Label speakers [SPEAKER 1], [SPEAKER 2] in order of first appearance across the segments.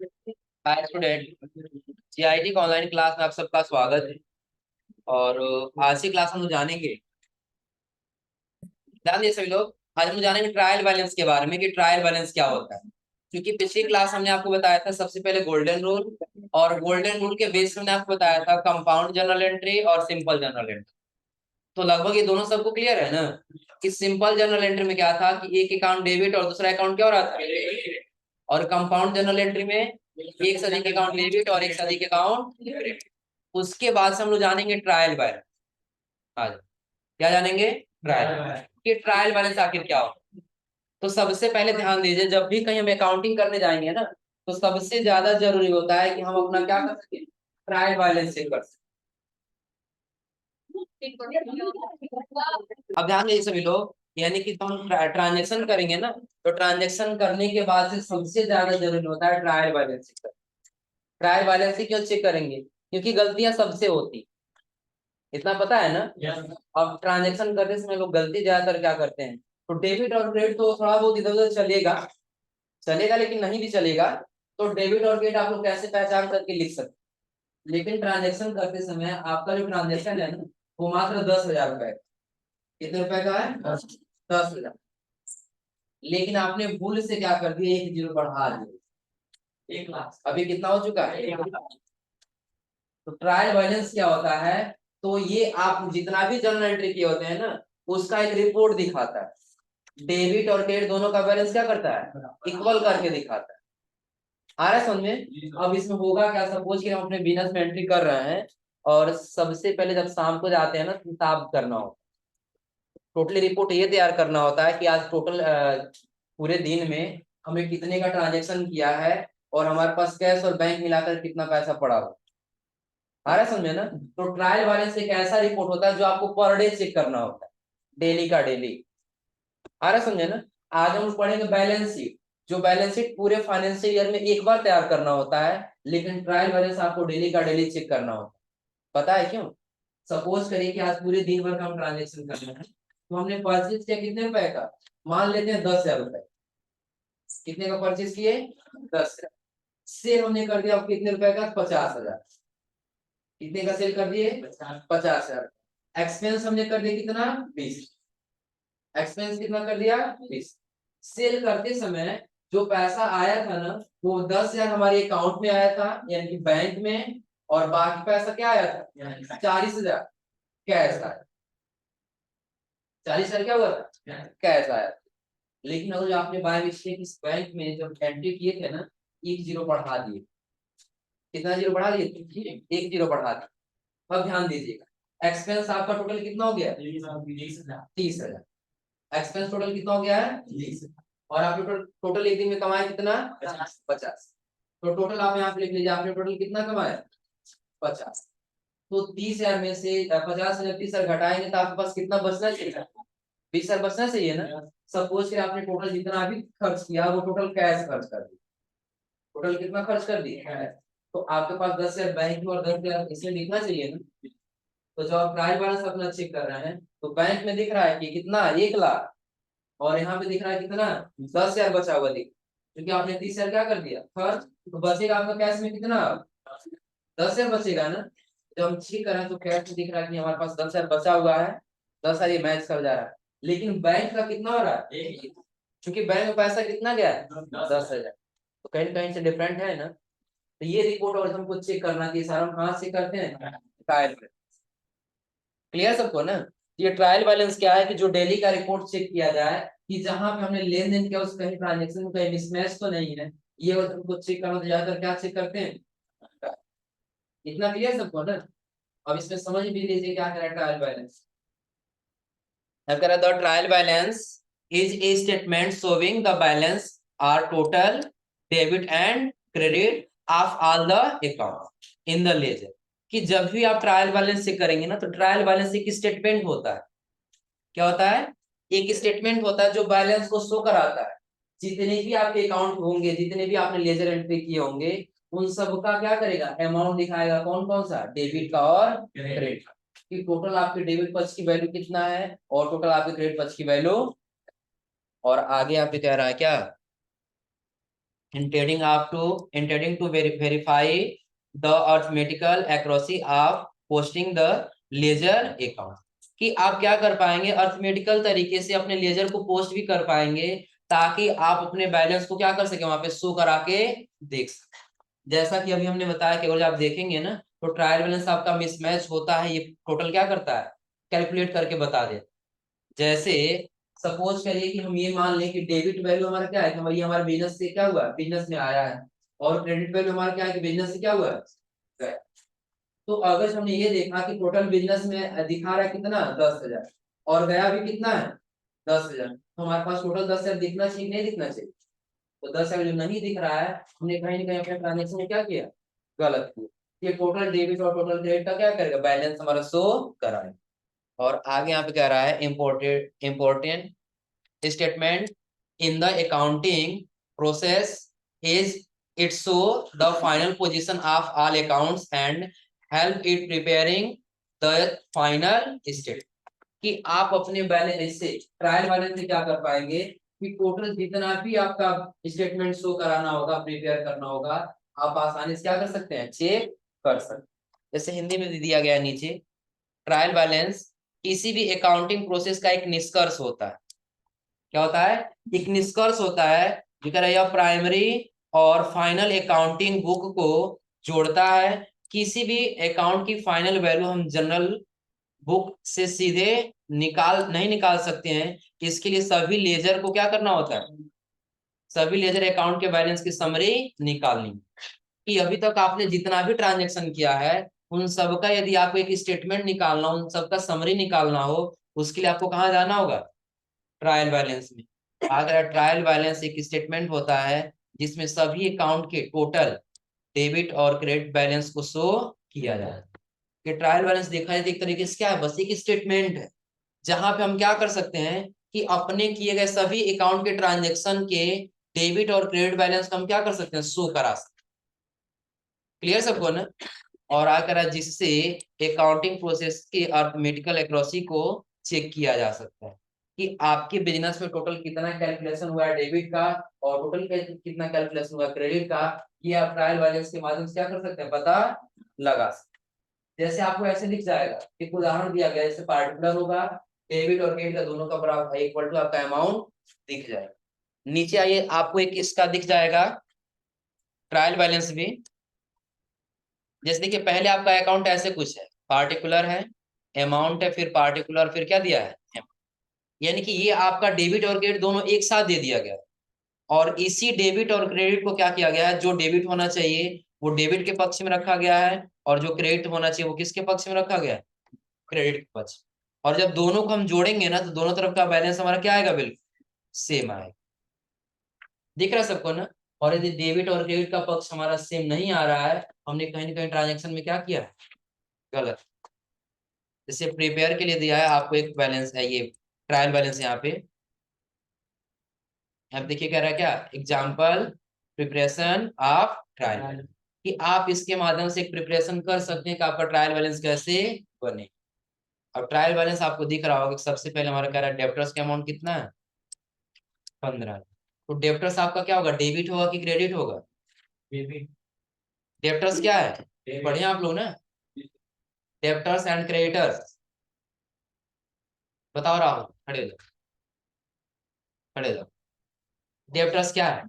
[SPEAKER 1] Hi student. GIT का online class में आप सबका स्वागत है। और आज की क्लास हम लोग जानेंगे, ध्यान दिए सभी लोग। आज हम लोग जानेंगे ट्रायल बैलेंस के बारे में कि ट्रायल बैलेंस क्या होता है। क्योंकि पिछली क्लास हमने आपको बताया था सबसे पहले गोल्डन रूल, और गोल्डन रूल के बेस में हमने आपको बताया था कंपाउंड जर्नल एंट्री और सिंपल जर्नल एंट्री। तो लगभग ये दोनों सबको क्लियर है ना कि सिंपल जर्नल एंट्री में क्या था कि एक अकाउंट डेबिट और दूसरा अकाउंट क्या हो रहा था, और कंपाउंड जर्नल एंट्री में एक से अधिक अकाउंट डेबिट और एक से अधिक अकाउंट क्रेडिट। उसके बाद से हम लोग जानेंगे ट्रायल बैलेंस। आज क्या जानेंगे? ट्रायल कि ट्रायल बैलेंस आखिर क्या हो। तो सबसे पहले ध्यान दीजिए, जब भी कहीं हम अकाउंटिंग करने जाएंगे ना, तो सबसे ज्यादा जरूरी होता है कि हम अपना क्या कर सके, ट्रायल बैलेंस चेक कर सके। अब ध्यान दीजिए सभी लोग, यानी कि तो हम ट्रांजेक्शन करेंगे ना, तो ट्रांजेक्शन करने के बाद से सबसे ज्यादा जरूरी होता है trial balance check. Trial balance क्यों चेक करेंगे? क्योंकि गलतियां सबसे होती, इतना पता है ना। अब ट्रांजेक्शन करते समय लोग गलती ज्यादातर क्या करते हैं, तो डेबिट और क्रेडिट तो थोड़ा बहुत इधर उधर चलेगा, चलेगा लेकिन नहीं भी चलेगा। तो डेबिट और क्रेडिट आप लोग कैसे पहचान करके लिख सकते, लेकिन ट्रांजेक्शन करते समय आपका जो ट्रांजेक्शन है ना, वो मात्र 10,000 रुपए। कितने रुपए का है? 10,000। लेकिन आपने भूल से क्या कर दिया, एक जीरो बढ़ा दिया, 1 लाख। अभी कितना हो चुका है? 1 लाख। तो ट्रायल बैलेंस क्या होता है, तो ये आप जितना भी जर्नल एंट्री किए होते हैं ना, उसका एक रिपोर्ट दिखाता है। डेबिट और क्रेडिट दोनों का बैलेंस क्या करता है, इक्वल करके दिखाता है। आ रहा है समझ में? अब इसमें होगा क्या, सपोज कि हम अपने बिजनेस में एंट्री कर रहे हैं, और सबसे पहले जब शाम को जाते हैं ना, तो हिसाब करना होता है। टोटली रिपोर्ट ये तैयार करना होता है कि आज टोटल पूरे दिन में हमें कितने का ट्रांजेक्शन किया है, और हमारे पास कैश और बैंक मिलाकर कितना पैसा पड़ा हो। आ रहा है समझे ना? तो ट्रायल बैलेंस एक ऐसा रिपोर्ट होता है जो आपको पर डे चेक करना होता है, डेली का डेली। आ रहा है समझे ना? आज हम पढ़ेंगे बैलेंस शीट। जो बैलेंस शीट पूरे फाइनेंशियल ईयर में एक बार तैयार करना होता है, लेकिन ट्रायल बैलेंस आपको डेली का डेली चेक करना होता है। पता है क्यों? सपोज करिए कि आज पूरे दिन भर का हम ट्रांजेक्शन कर रहे हैं, तो हमने परचेज किया कितने रुपए का, मान लेते हैं 10,000 रुपए। कितने का परचेज किए? 10,000। सेल हमने कर दिया कितने रुपए का, 50,000। कितने का सेल कर दिए? 50,000। एक्सपेंस हमने कर दिया कितना, 20। एक्सपेंस कितना कर दिया, 20। सेल करते समय जो पैसा आया था ना, वो 10,000 हमारे अकाउंट में आया था, यानी कि बैंक में। और बाकी पैसा क्या आया था, 40,000 कैश आया। 40,000 क्या हुआ था, कैश आया। लेकिन अगर जो आपने बाय मिस्टेक इस बैंक में जब एंट्री किए थे ना, एक जीरो बढ़ा दिए। कितना जीरो बढ़ा दिए? एक जीरो बढ़ा दिए। अब ध्यान दीजिएगा, एक्सपेंस आपका टोटल कितना हो गया, 30,000। एक्सपेंस टोटल कितना हो गया है, 30। और आपने टोटल एक दिन में कमाया कितना, 50। तो टोटल आप यहाँ पे लिख लीजिए, आपने टोटल कितना कमाया, 50। तो 30,000 में से 50 से जब 30,000 घटाएंगे तो आपके पास कितना बचना चाहिए, 20,000 बचना चाहिए ना। सपोज कि आपने टोटल जितना भी खर्च किया वो टोटल कैश खर्च कर दिया। टोटल कितना खर्च कर दिया, तो आपके पास 10,000 बैंक में और 10,000 इसमें लिखना चाहिए ना। तो जब आप ट्रायल बैलेंस अपना चेक कर रहे हैं, तो बैंक में दिख रहा है कि कितना, 1 लाख। और यहाँ पे दिख रहा है कितना, 10,000 बचा हुआ दिख, क्योंकि आपने 30,000 क्या कर दिया खर्च। तो बचेगा आपका कैश में कितना, 10,000 बचेगा ना। जब हम चेक करें तो कैश में दिख रहा है कि हमारे पास 10,000 बचा हुआ है। 10,000 ये मैच कर जा रहा है, लेकिन बैंक का कितना हो रहा है, क्योंकि बैंक में पैसा कितना गया है, 10,000। तो कहीं कहीं से डिफरेंट है ना। तो ये रिपोर्ट और हमको चेक करना चाहिए, सारा हम कहाँ से करते हैं, ट्रायल। क्लियर सबको ना? ये ट्रायल बैलेंस क्या है कि जो डेली का रिपोर्ट चेक किया जाए कि जहां पे हमने लेन देन किया उस कहीं ट्रांजेक्शन में कहीं मिसमैच तो नहीं है। ये हमको चेक करना, तो ज्यादातर क्या चेक करते हैं। इतना क्लियर सबको ना? अब इसमें समझ भी लीजिए क्या कह रहा है ट्रायल बैलेंस। अब कह रहा the trial balance is a statement showing the balance or total debit and credit of all the account in the ledger. कि जब भी आप ट्रायल बैलेंस चेक करेंगे ना, तो ट्रायल बैलेंस एक स्टेटमेंट होता है। क्या होता है, एक स्टेटमेंट होता है जो बैलेंस को शो कराता है। जितने भी आपके अकाउंट होंगे, जितने भी आपने लेजर एंट्री किए होंगे, उन सब का क्या करेगा, अमाउंट दिखाएगा। कौन कौन सा, डेबिट का और क्रेडिट का। कि टोटल आपके डेबिट पक्ष की वैल्यू कितना है, और टोटल आपके क्रेडिट पक्ष की वैल्यू। और आगे आपके कह रहा है क्या, intending to verify the arithmetical accuracy of posting the ledger account, कि आप क्या कर पाएंगे, अर्थमेटिकल तरीके से अपने लेजर को पोस्ट भी कर पाएंगे, ताकि आप अपने बैलेंस को क्या कर सके, वहां पे शो करा के देख सके। जैसा कि अभी हमने बताया कि अगर आप देखेंगे ना तो ट्रायल बैलेंस आपका मिसमैच होता है, ये टोटल क्या करता है, कैलकुलेट करके बता दे। जैसे सपोज करिए कि हम ये मान लें कि डेबिट वैल्यू हमारा क्या है, हमारी हमारे बिजनेस से क्या हुआ, बिजनेस में आया है, और क्रेडिट वैल्यू हमारा क्या है कि बिजनेस से क्या हुआ है। तो अगर हमने ये देखा कि टोटल बिजनेस में दिखा रहा है कितना 10,000 और गया भी कितना है 10,000, तो हमारे पास टोटल 10,000 दिखना चाहिए नहीं दिखना चाहिए। तो 10,000 जो नहीं दिख रहा है, हमने कहीं ना कहीं अपने ट्रांजेक्शन में क्या किया, गलत किया। ये टोटल डेबिट और टोटल क्रेडिट का क्या करेगा, बैलेंस हमारा शो कराएगा। और आगे यहाँ पे कह रहा है important statement in the accounting process is it show the final position of all accounts and help it preparing the final state, कि आप अपने बैलेंस से ट्रायल बैलेंस से क्या कर पाएंगे कि टोटल जितना भी आपका स्टेटमेंट शो कराना होगा, प्रिपेयर करना होगा, आप आसानी से क्या कर सकते हैं, चेक कर सकते हैं। जैसे हिंदी में दिया गया नीचे, ट्रायल बैलेंस किसी भी अकाउंटिंग प्रोसेस का एक निष्कर्ष होता है। क्या होता है, एक निष्कर्ष होता है, जो कह रहा है यह प्राइमरी और फाइनल अकाउंटिंग बुक को जोड़ता है। किसी भी अकाउंट की फाइनल वैल्यू हम जनरल बुक से सीधे नहीं निकाल सकते हैं, इसके लिए सभी लेजर को क्या करना होता है, सभी लेजर अकाउंट के बैलेंस की समरी निकालनी, कि अभी तक आपने जितना भी ट्रांजेक्शन किया है उन सबका यदि आपको एक स्टेटमेंट निकालना हो, उन सबका समरी निकालना हो, उसके लिए आपको कहाँ जाना होगा, ट्रायल बैलेंस में। अगर ट्रायल बैलेंस एक स्टेटमेंट होता है जिसमें सभी अकाउंट के टोटल डेबिट और क्रेडिट बैलेंस को शो किया जाए। कि ट्रायल बैलेंस देखा जाए एक तरीके से क्या है, बस एक स्टेटमेंट है जहां पे हम क्या कर सकते हैं कि अपने किए गए सभी अकाउंट के ट्रांजेक्शन के डेबिट और क्रेडिट बैलेंस को हम क्या कर सकते हैं, शो करा सकते हैं। क्लियर सबको ना। और आकर जिससे अकाउंटिंग प्रोसेस की अर्थमेटिकल एक्यूरेसी को चेक किया जा सकता है, कि आपके बिजनेस में टोटल कितना कैलकुलेशन हुआ है डेबिट का, और टोटल कितना कैलकुलेशन हुआ क्रेडिट का, ये आप ट्रायल बैलेंस के माध्यम से क्या कर सकते हैं, पता लगा सकते हैं। जैसे आपको ऐसे दिख जाएगा, एक उदाहरण दिया गया, जैसे पार्टिकुलर होगा, डेबिट और क्रेडिट का दोनों का बराबर इक्वल टू आपका अमाउंट दिख जाएगा। नीचे आइए, आपको एक इसका दिख जाएगा ट्रायल बैलेंस भी। जैसे देखिए, पहले आपका अकाउंट ऐसे कुछ है, पार्टिकुलर है, अमाउंट है, फिर पार्टिकुलर, फिर क्या दिया है, यानी कि ये आपका डेबिट और क्रेडिट दोनों एक साथ दे दिया गया। और इसी डेबिट और क्रेडिट को क्या किया गया है, जो डेबिट होना चाहिए वो डेबिट के पक्ष में रखा गया है, और जो क्रेडिट होना चाहिए वो किसके पक्ष में रखा गया है, क्रेडिट के पक्ष। और जब दोनों को हम जोड़ेंगे ना, तो दोनों तरफ का बैलेंस हमारा क्या आएगा, बिल्कुल सेम आएगा। दिख रहा है सबको ना। और यदि डेबिट और क्रेडिट का पक्ष हमारा सेम नहीं आ रहा है, हमने कहीं ना कहीं ट्रांजेक्शन में क्या किया, गलत। जैसे प्रिपेयर के लिए दिया है आपको एक बैलेंस है, ये ट्रायल बैलेंस यहाँ पे। अब देखिए कह रहा है क्या, एग्जाम्पल प्रिपरेशन ऑफ ट्रायल, कि आप इसके माध्यम से एक प्रिपरेशन कर सकते हैं कि आपका ट्रायल बैलेंस कैसे बने। अब ट्रायल बैलेंस आपको दिख रहा होगा, सबसे पहले हमारा कह रहा है डेब्टर्स का अमाउंट कितना है, 15। तो डेब्टर्स आपका क्या होगा, डेबिट होगा कि क्रेडिट होगा, डेबिट। डेब्टर्स क्या है, बढ़िया आप लोग ना, डेब्टर्स एंड क्रेडिटर्स। बताओ राहुल, खड़े हो जाओ, खड़े हो जाओ। डेब्टर्स क्या है,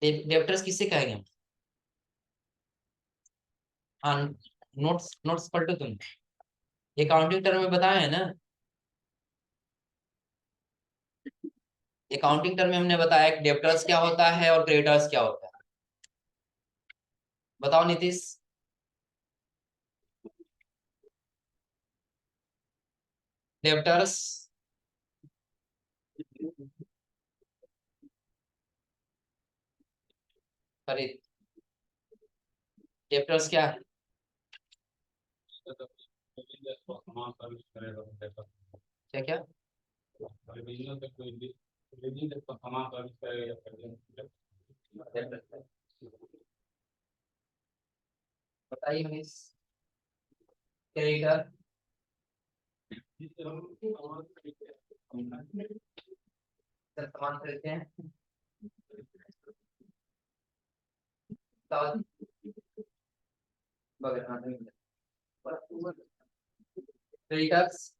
[SPEAKER 1] डेब्टर्स किससे कहेंगे हम, हाँ, नोट्स नोट्स पलटो तुम, अकाउंटिंग टर्म में बताया है ना, अकाउंटिंग टर्म में हमने बताया कि डेब्टर्स क्या होता है और क्रेडिटर्स क्या होता है। बताओ नीतीश। डेब्टर्स, अरे डेब्टर्स क्या है, क्या क्या, बताइए मिस। क्रेडिटर, सामान खरीदते हैं, बताओ बगैर हाथ में क्रेडिटर्स,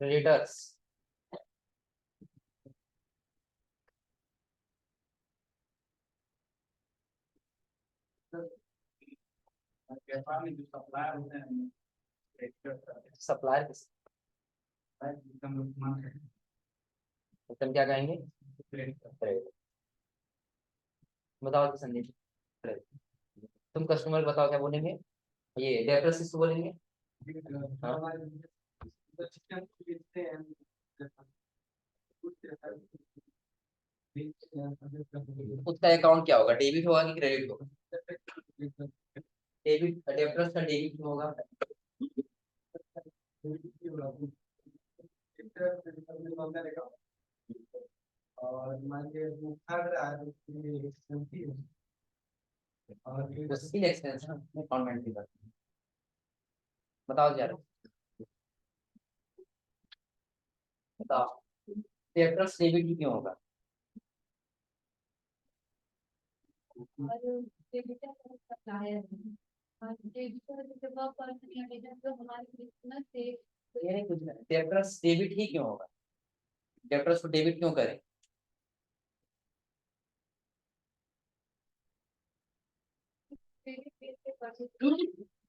[SPEAKER 1] क्रेडिटर्स सप्लायर, तुम क्या कहेंगे? क्रेडिट। बताओ तो संदीप, क्रेडिट। तुम कस्टमर बताओ क्या बोलेंगे? ये डेप्टर्स किसको बोलेंगे? हाँ? उसका अकाउंट क्या होगा, डेबिट होगा कि क्रेडिट होगा? डेबिट, डेप्टर्स का डेबिट क्यों होगा? और मान लीजिए वो खा रहा है और स्किल एक्सटेंशन अकाउंटमेंट की बात। बताओ यार, बताओ डेप्टर्स डेबिट क्यों होगा? और डेबिटर सप्लायर है, और डेबिटर जब आप पर्सन या डेबिटर तो हमारे बिजनेस से ये नहीं कुछ नहीं, डेप्टर्स डेबिट ही क्यों होगा? डेप्टर्स को डेबिट क्यों करें?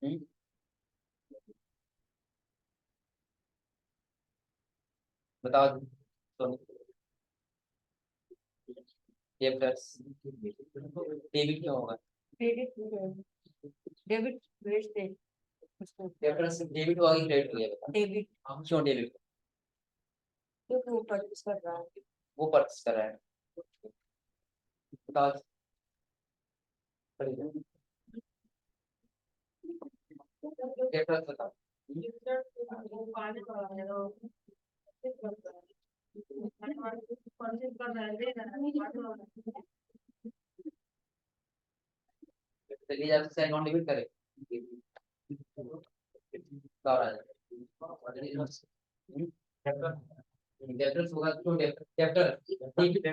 [SPEAKER 1] हम्म, बताओ तो, डेप्टर्स डेबिट क्यों होगा? क्रेडिट, डेबिट क्रेडिट से डेप्टर्स डेबिट होगा कि क्रेडिट होगा? बता, डेबिट। क्यों डेबिट? क्योंकि वो परचेस कर रहा है, वो परचेस कर रहा है। बताओ, डेप्टर्स बताओ। चलिए आपसे अकाउंट डेबिट करें तो आ जाएगा। डेप्टर्स होगा, क्यों डेप्टर डेबिट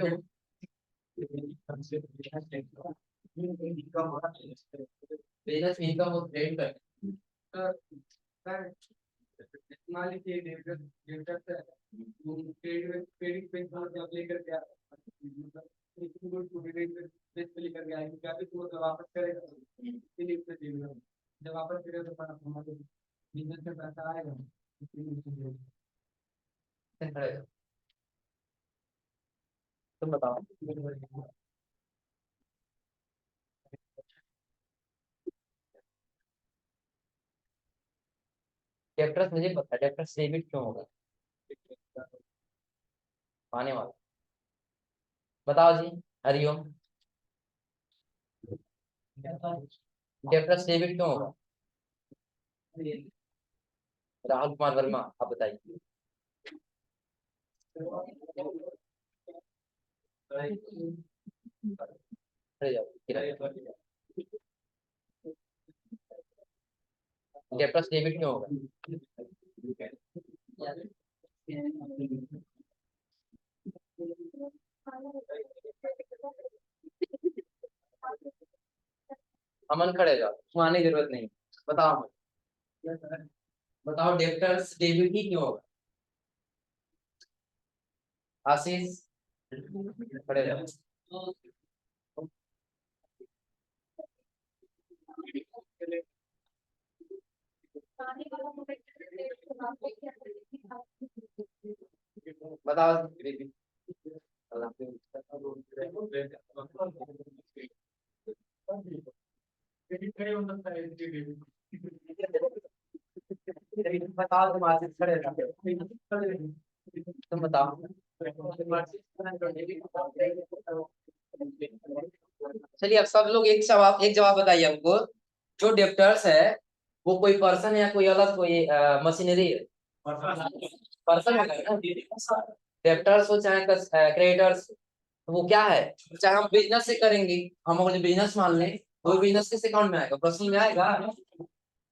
[SPEAKER 1] बिजनेस इनकम और क्रेडिट कर मान लीजिए डेबिटर डेबिटर से क्रेडिट क्रेडिट पे जब लेकर के बेस पे लेकर के आएंगे क्या भी तो वापस करेगा, इसलिए उससे डेबिटर जब वापस करेगा तो हमारे बिजनेस में पैसा आएगा, इसलिए तुम बताओ। डेप्टर्स मुझे पता है, डेप्टर्स डेबिट क्यों होगा? आने वाला, बताओ जी, हरिओम। डेप्टर्स डेबिट क्यों होगा? राहुल कुमार वर्मा, आप बताइए। अरे जाओ, डेप्टर्स डेबिट क्यों होगा? अमन खड़े जाओ, तुम आने की जरूरत नहीं, बताओ। बताओ डेप्टर्स डेबिट ही क्यों होगा? आशीष खड़े जाओ। बताओ। बताओ तुम आशीष खड़े जाओ, तुम बताओ। चलिए अब सब लोग एक जवाब बताइए हमको। जो डेप्टर्स है वो कोई पर्सन है या कोई अलग कोई मशीनरी है? पर्सन है ना। डेप्टर्स हो चाहे क्रेडिटर्स, तो वो क्या है? चाहे हम बिजनेस से करेंगे, हम अगर बिजनेस मान लें तो बिजनेस किस अकाउंट में आएगा? पर्सनल में आएगा।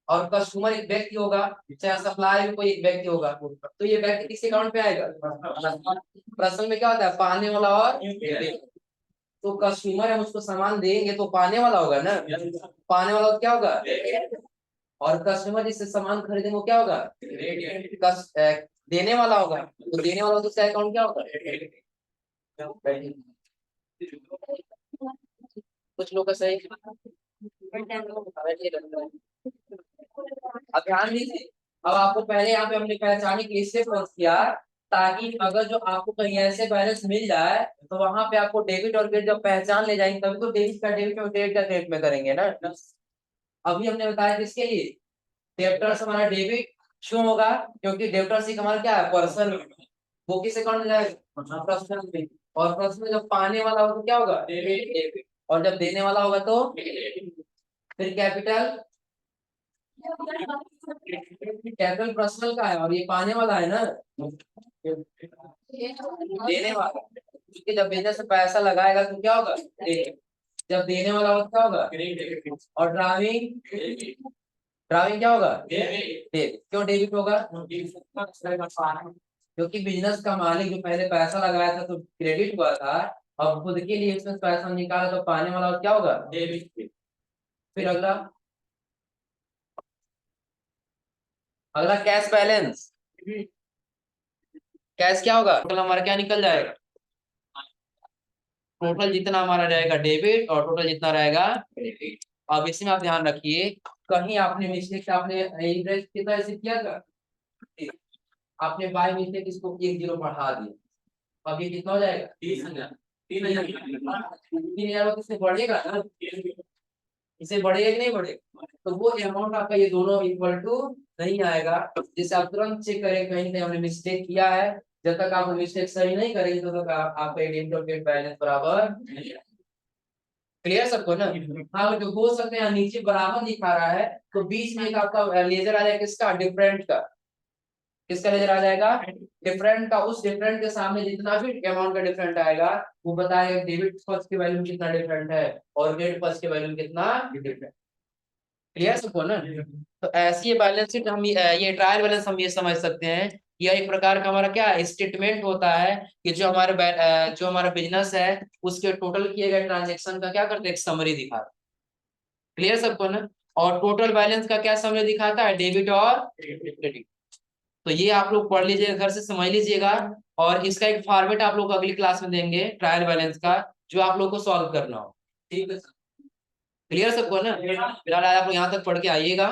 [SPEAKER 1] और कस्टमर एक व्यक्ति होगा, चाहे सप्लायर भी कोई एक व्यक्ति होगा, तो ये व्यक्ति किस अकाउंट पे आएगा? प्रश्न में क्या होता है, पाने वाला और तो कस्टमर हम उसको सामान देंगे तो पाने वाला होगा ना, पाने वाला तो क्या होगा, और कस्टमर जिससे सामान खरीदेंगे वो क्या होगा, देने वाला होगा, तो देने वाला तो उसका अकाउंट क्या होगा। कुछ लोग का सही, अब ध्यान दीजिए। अब आपको पहले यहाँ पे हमने पहचाने के लिए इससे फोर्स किया, ताकि अगर जो आपको कहीं ऐसे बैलेंस मिल जाए तो वहां पे आपको डेबिट और क्रेडिट जब पहचान ले जाएंगे तभी तो डेबिट का डेबिट और क्रेडिट का क्रेडिट में करेंगे ना। अभी हमने बताया किसके लिए, डेबिटर्स हमारा डेबिट क्यों होगा, क्योंकि डेबिटर्स एक हमारा क्या है, पर्सन, वो किस अकाउंट में जाएगा, पर्सनल में, और पर्सनल जब पाने वाला होगा तो क्या होगा, डेबिट, और जब देने वाला होगा तो फिर कैपिटल, कैपिटल पर्सनल का है और ये पाने वाला है ना, देने वाला, क्योंकि जब बिजनेस में पैसा लगाएगा तो क्या होगा, जब देने वाला होगा क्या होगा, और ड्राइविंग, ड्राइविंग क्या होगा, डेबिट, क्यों डेबिट होगा, क्योंकि बिजनेस का मालिक जो पहले पैसा लगाया था तो क्रेडिट हुआ था, अब खुद के लिए इसमें पैसा निकाला तो पाने वाला क्या होगा, डेबिट। फिर अगला, अगला कैश बैलेंस, कैश क्या होगा, टोटल हमारा क्या निकल जाएगा, टोटल जितना हमारा रहेगा डेबिट और टोटल जितना रहेगा क्रेडिट। अब इसमें आप ध्यान रखिए, कहीं आपने मिस्टेक, आपने इंटरेस्ट कितना ऐसे किया था, आपने बाय मिस्टेक इसको 1 0 बढ़ा दिया, अब ये कितना हो जाएगा, 30,000, 3,000 इससे बढ़ेगा ना, इसे बढ़ेगा कि नहीं बढ़ेगा, तो वो अमाउंट आपका ये दोनों इक्वल टू नहीं आएगा, जिससे आप तुरंत चेक करें कहीं कहीं हमने मिस्टेक किया है, जब तक आप मिस्टेक सही नहीं करेंगे तब तक आपका डेबिट बैलेंस बराबर नहीं। क्लियर सबको ना, हाँ जो हो सकते हैं नीचे बराबर दिखा रहा है तो बीच में एक आपका लेजर आ जाएगा किसका, डिफरेंट का, किसका लेजर आ जाएगा, डिफरेंट का, उस डिफरेंट के सामने जितना भी अमाउंट का डिफरेंट आएगा वो बताएगा डेबिट फर्स्ट के वैल्यू में कितना डिफरेंट है और क्रेडिट फर्स्ट के वैल्यू में कितना डिफरेंट। क्लियर सबको ना, तो ऐसी ये बैलेंस शीट हम ये ट्रायल बैलेंस हम ये समझ सकते हैं, यह एक प्रकार का हमारा क्या स्टेटमेंट होता है कि जो हमारे जो हमारा बिजनेस है उसके टोटल किए गए ट्रांजेक्शन का क्या करते हैं, एक समरी दिखाता है। क्लियर सबको ना, और टोटल बैलेंस का क्या समरी दिखाता है, डेबिट और क्रेडिट। तो ये आप लोग पढ़ लीजिएगा, घर से समझ लीजिएगा, और इसका एक फॉर्मेट आप लोग अगली क्लास में देंगे ट्रायल बैलेंस का, जो आप लोग को सॉल्व करना हो। ठीक है, क्लियर सबको ना, फिलहाल आप लोग यहाँ तक पढ़ के आइएगा।